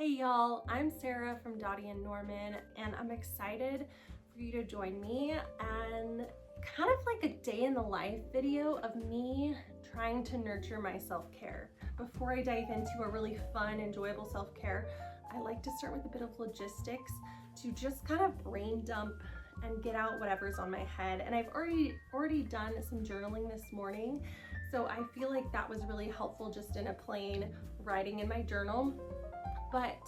Hey y'all, I'm Sarah from Dottie and Norman, and I'm excited for you to join me and kind of like a day in the life video of me trying to nurture my self-care. Before I dive into a really fun, enjoyable self-care, I like to start with a bit of logistics to just kind of brain dump and get out whatever's on my head. And I've already done some journaling this morning, so I feel like that was really helpful just in a plain writing in my journal. But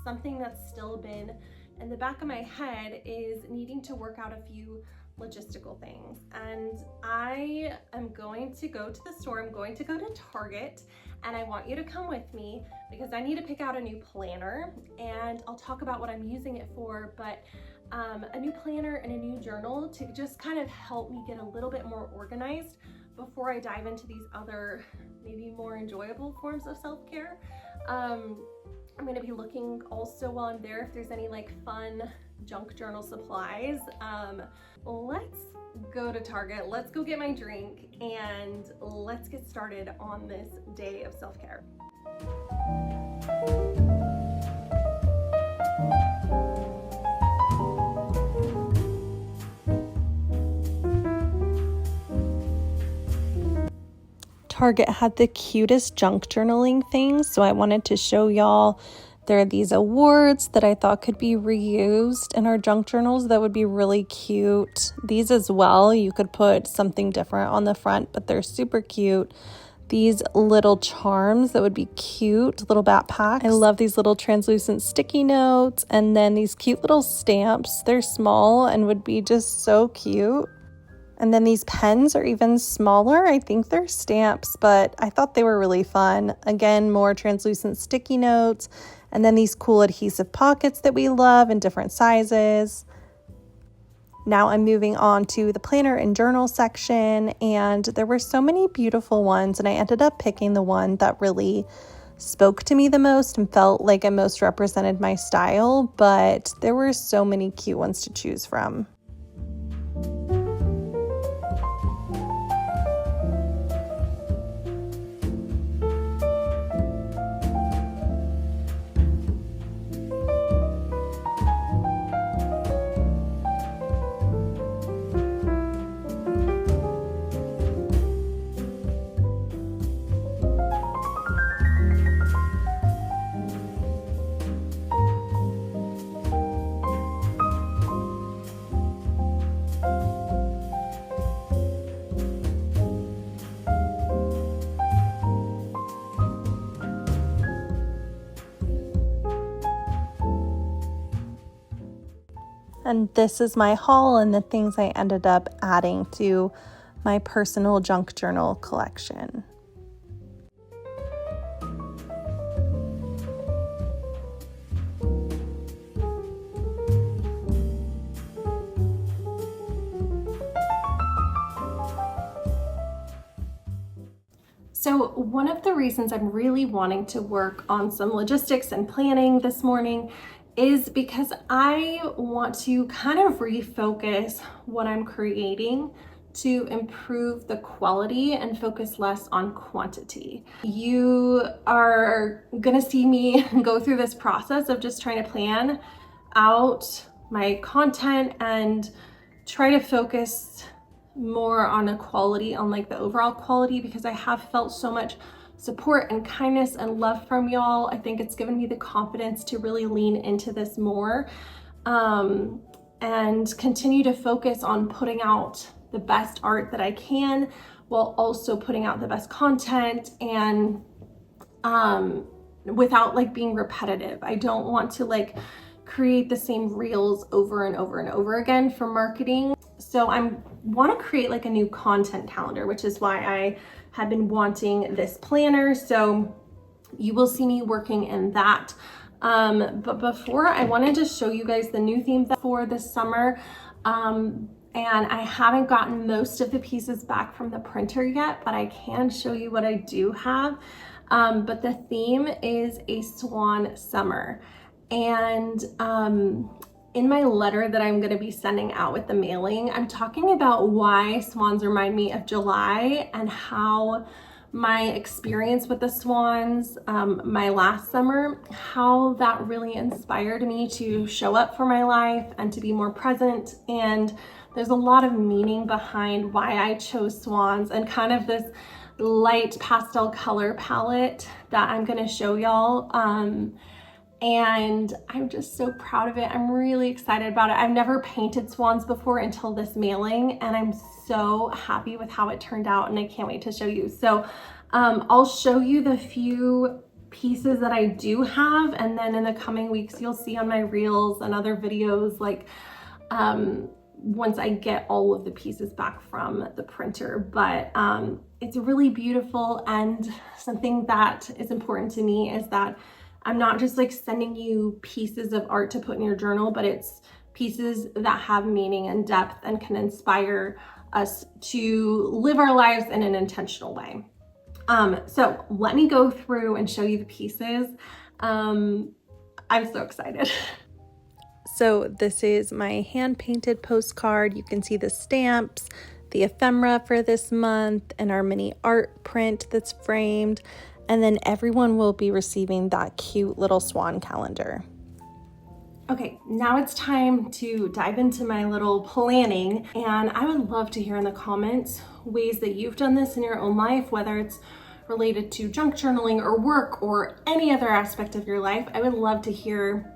something that's still been in the back of my head is needing to work out a few logistical things. And I am going to go to the store. I'm going to go to Target, and I want you to come with me because I need to pick out a new planner, and I'll talk about what I'm using it for, but a new planner and a new journal to just kind of help me get a little bit more organized before I dive into these other, maybe more enjoyable forms of self-care. I'm gonna be looking also while I'm there if there's any like fun junk journal supplies. Let's go to Target, let's go get my drink, and let's get started on this day of self-care. Target had the cutest junk journaling things, so I wanted to show y'all. There are these awards that I thought could be reused in our junk journals that would be really cute. These as well, you could put something different on the front, but they're super cute. These little charms that would be cute, little backpacks. I love these little translucent sticky notes, and then these cute little stamps. They're small and would be just so cute. And then these pens are even smaller. I think they're stamps, but I thought they were really fun. Again, more translucent sticky notes. And then these cool adhesive pockets that we love in different sizes. Now I'm moving on to the planner and journal section, and there were so many beautiful ones, and I ended up picking the one that really spoke to me the most and felt like it most represented my style, but there were so many cute ones to choose from. And this is my haul and the things I ended up adding to my personal junk journal collection. So one of the reasons I'm really wanting to work on some logistics and planning this morning is because I want to kind of refocus what I'm creating to improve the quality and focus less on quantity. You are gonna see me go through this process of just trying to plan out my content and try to focus more on a quality, on like the overall quality, because I have felt so much support and kindness and love from y'all. I think it's given me the confidence to really lean into this more and continue to focus on putting out the best art that I can while also putting out the best content and without like being repetitive. I don't want to like create the same reels over and over and over again for marketing. So I want to create like a new content calendar, which is why I have been wanting this planner. So you will see me working in that. But before, I wanted to show you guys the new theme for this summer. And I haven't gotten most of the pieces back from the printer yet, but I can show you what I do have. But the theme is a swan summer. And in my letter that I'm going to be sending out with the mailing, I'm talking about why swans remind me of July and how my experience with the swans my last summer, how that really inspired me to show up for my life and to be more present. And there's a lot of meaning behind why I chose swans and kind of this light pastel color palette that I'm gonna show y'all. And I'm just so proud of it. I'm really excited about it. I've never painted swans before until this mailing, and I'm so happy with how it turned out, and I can't wait to show you. So I'll show you the few pieces that I do have, and then in the coming weeks, you'll see on my reels and other videos, like once I get all of the pieces back from the printer. But it's really beautiful, and something that is important to me is that I'm not just like sending you pieces of art to put in your journal, but it's pieces that have meaning and depth and can inspire us to live our lives in an intentional way. So let me go through and show you the pieces. I'm so excited. So this is my hand-painted postcard. You can see the stamps, the ephemera for this month, and our mini art print that's framed. And then everyone will be receiving that cute little swan calendar. Okay, now it's time to dive into my little planning, and I would love to hear in the comments ways that you've done this in your own life, whether it's related to junk journaling or work or any other aspect of your life. I would love to hear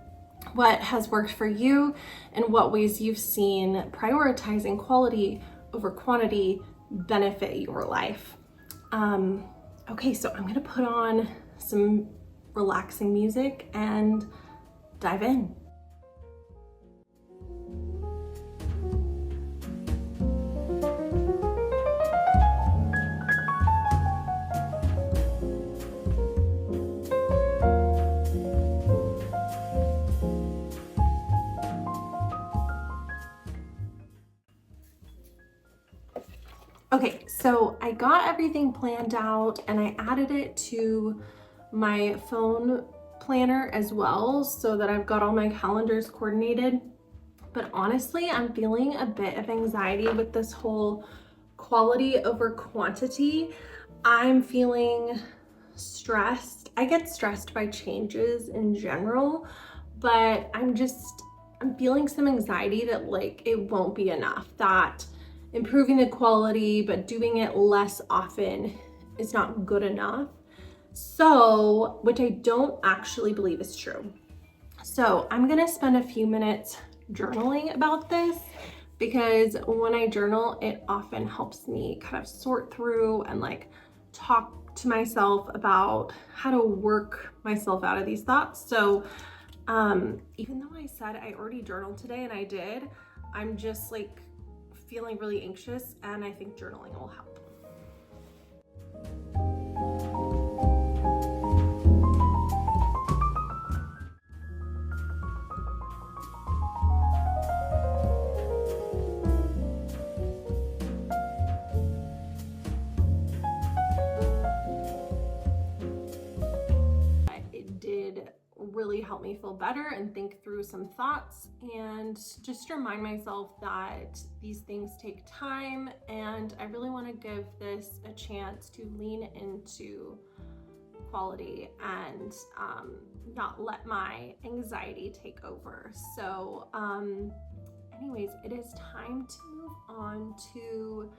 what has worked for you and what ways you've seen prioritizing quality over quantity benefit your life. Okay, so I'm gonna put on some relaxing music and dive in. Okay, so I got everything planned out and I added it to my phone planner as well so that I've got all my calendars coordinated. But honestly, I'm feeling a bit of anxiety with this whole quality over quantity. I'm feeling stressed. I get stressed by changes in general, but I'm feeling some anxiety that like it won't be enough, that improving the quality but doing it less often is not good enough. So, which I don't actually believe is true. So I'm gonna spend a few minutes journaling about this, because when I journal, it often helps me kind of sort through and like talk to myself about how to work myself out of these thoughts. So even though I said I already journaled today, and I did, I'm just like feeling really anxious, and I think journaling will help. It did really help me feel better and think through some thoughts, and just remind myself that these things take time, and I really want to give this a chance to lean into quality and not let my anxiety take over. So anyways, it is time to move on to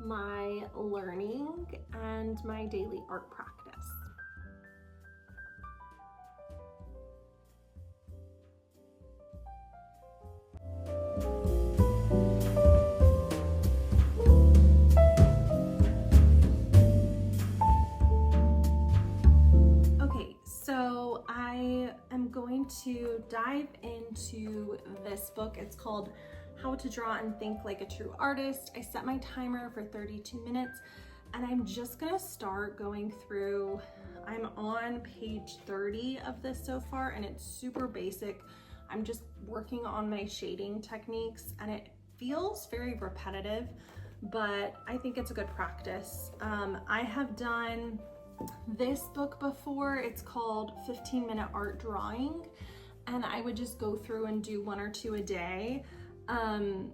my learning and my daily art practice. So I am going to dive into this book. It's called How to Draw and Think Like a True Artist. I set my timer for 32 minutes, and I'm just gonna start going through. I'm on page 30 of this so far, and it's super basic. I'm just working on my shading techniques, and it feels very repetitive, but I think it's a good practice. I have done this book before. It's called 15-Minute Art Drawing, and I would just go through and do 1 or 2 a day. And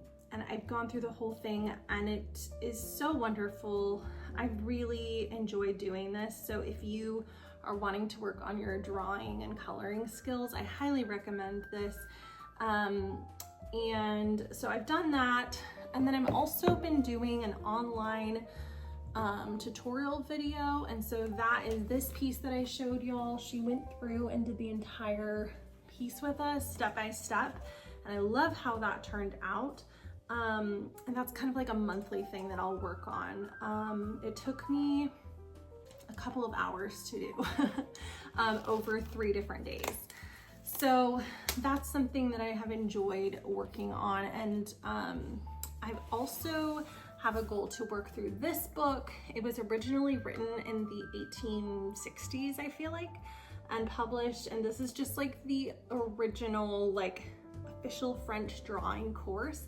I've gone through the whole thing, and it is so wonderful. I really enjoyed doing this. So if you are wanting to work on your drawing and coloring skills, I highly recommend this. And so I've done that. And then I've also been doing an online tutorial video. And so that is this piece that I showed y'all. She went through and did the entire piece with us step by step. And I love how that turned out. And that's kind of like a monthly thing that I'll work on. It took me a couple of hours to do over 3 different days. So that's something that I have enjoyed working on. And I've also have a goal to work through this book. It was originally written in the 1860s, I feel like, and published. And this is just like the original, like, official French drawing course.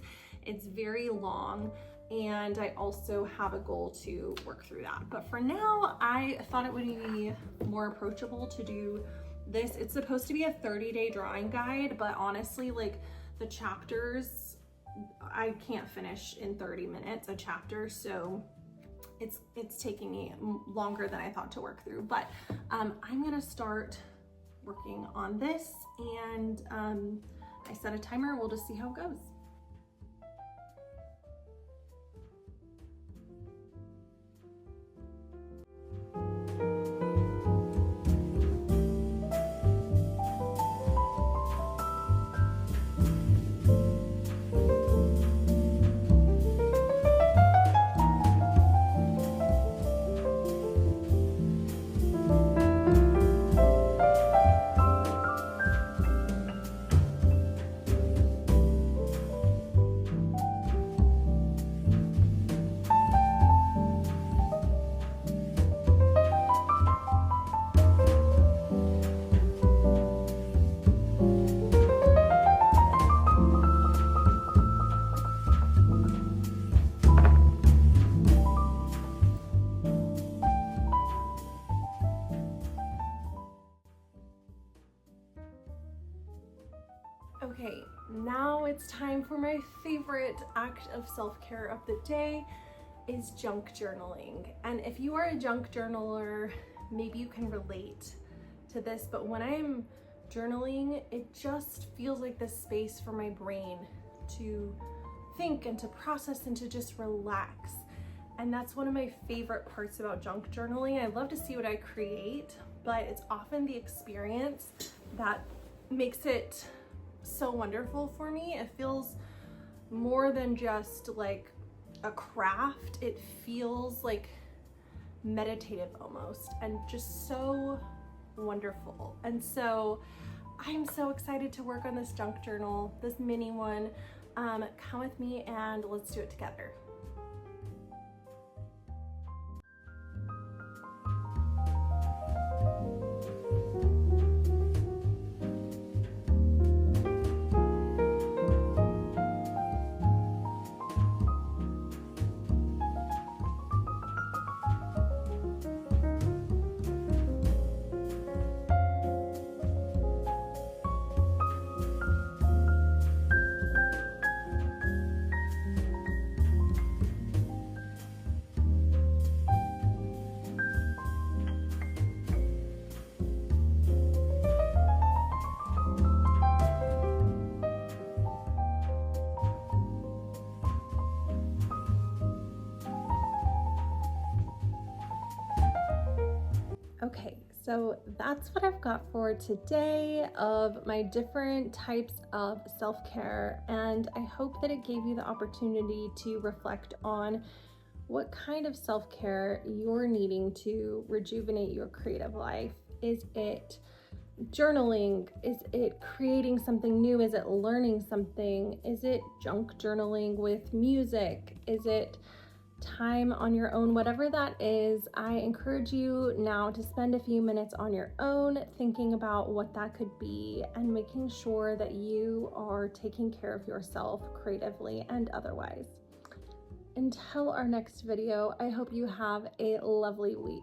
It's very long, and I also have a goal to work through that. But for now, I thought it would be more approachable to do this. It's supposed to be a 30-day drawing guide, but honestly, like, the chapters, I can't finish in 30 minutes a chapter, so it's taking me longer than I thought to work through. But I'm gonna start working on this, and I set a timer. We'll just see how it goes. Okay, now it's time for my favorite act of self-care of the day, is junk journaling. And if you are a junk journaler, maybe you can relate to this, but when I'm journaling, it just feels like this space for my brain to think and to process and to just relax. And that's one of my favorite parts about junk journaling. I love to see what I create, but it's often the experience that makes it so wonderful for me. It feels more than just like a craft. It feels like meditative almost, and just so wonderful. And so I'm so excited to work on this junk journal, this mini one. Come with me and let's do it together. Okay, so that's what I've got for today of my different types of self-care, and I hope that it gave you the opportunity to reflect on what kind of self-care you're needing to rejuvenate your creative life. Is it journaling? Is it creating something new? Is it learning something? Is it junk journaling with music? Is it time on your own? Whatever that is, I encourage you now to spend a few minutes on your own thinking about what that could be and making sure that you are taking care of yourself creatively and otherwise. Until our next video, I hope you have a lovely week.